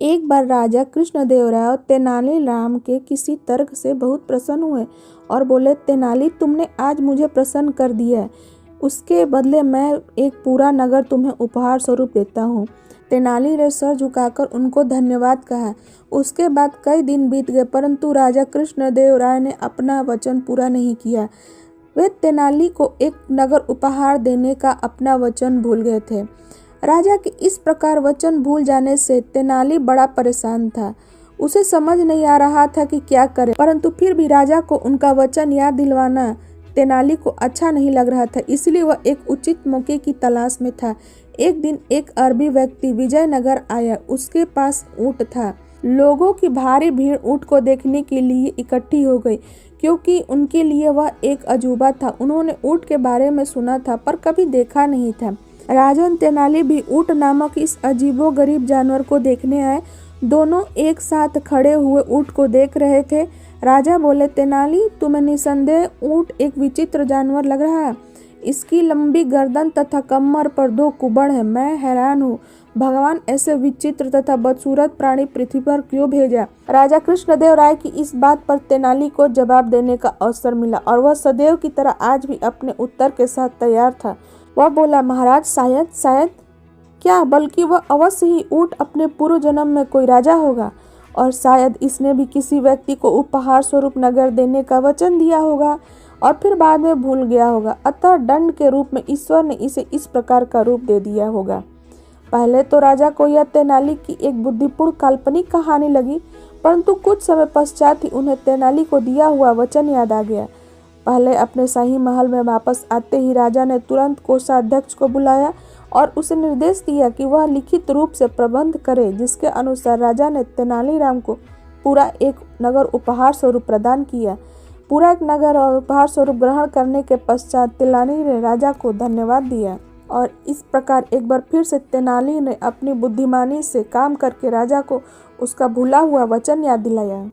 एक बार राजा कृष्णदेवराय तेनालीराम के किसी तर्क से बहुत प्रसन्न हुए और बोले, तेनाली, तुमने आज मुझे प्रसन्न कर दिया है। उसके बदले मैं एक पूरा नगर तुम्हें उपहार स्वरूप देता हूँ। तेनाली ने सर झुकाकर उनको धन्यवाद कहा। उसके बाद कई दिन बीत गए, परंतु राजा कृष्णदेवराय ने अपना वचन पूरा नहीं किया। वे तेनाली को एक नगर उपहार देने का अपना वचन भूल गए थे। राजा के इस प्रकार वचन भूल जाने से तेनाली बड़ा परेशान था। उसे समझ नहीं आ रहा था कि क्या करे, परंतु फिर भी राजा को उनका वचन याद दिलवाना तेनाली को अच्छा नहीं लग रहा था, इसलिए वह एक उचित मौके की तलाश में था। एक दिन एक अरबी व्यक्ति विजयनगर आया। उसके पास ऊंट था। लोगों की भारी भीड़ ऊंट को देखने के लिए इकट्ठी हो गई, क्योंकि उनके लिए वह एक अजूबा था। उन्होंने ऊंट के बारे में सुना था पर कभी देखा नहीं था। राजन तेनाली भी ऊंट नामक इस अजीबोगरीब जानवर को देखने आए। दोनों एक साथ खड़े हुए ऊंट को देख रहे थे। राजा बोले, तेनाली, तुम्हें निसंदेह ऊंट एक विचित्र जानवर लग रहा है। इसकी लंबी गर्दन तथा कमर पर 2 कुबड़ है। मैं हैरान हूँ, भगवान ऐसे विचित्र तथा बदसूरत प्राणी पृथ्वी पर क्यों भेजा। राजा कृष्णदेवराय की इस बात पर तेनाली को जवाब देने का अवसर मिला और वह सदैव की तरह आज भी अपने उत्तर के साथ तैयार था। वह बोला, महाराज, शायद क्या, बल्कि वह अवश्य ही ऊंट अपने पूर्व जन्म में कोई राजा होगा और शायद इसने भी किसी व्यक्ति को उपहार स्वरूप नगर देने का वचन दिया होगा और फिर बाद में भूल गया होगा। अतः दंड के रूप में ईश्वर ने इसे इस प्रकार का रूप दे दिया होगा। पहले तो राजा को यह तेनाली की एक बुद्धिपूर्ण काल्पनिक कहानी लगी, परंतु कुछ समय पश्चात ही उन्हें तेनाली को दिया हुआ वचन याद आ गया। पहले अपने शाही महल में वापस आते ही राजा ने तुरंत कोषाध्यक्ष को बुलाया और उसे निर्देश दिया कि वह लिखित रूप से प्रबंध करे, जिसके अनुसार राजा ने तेनालीराम को पूरा एक नगर उपहार स्वरूप प्रदान किया। पूरा एक नगर और उपहार स्वरूप ग्रहण करने के पश्चात तेनाली ने राजा को धन्यवाद दिया और इस प्रकार एक बार फिर से तेनाली ने अपनी बुद्धिमानी से काम करके राजा को उसका भूला हुआ वचन याद दिलाया।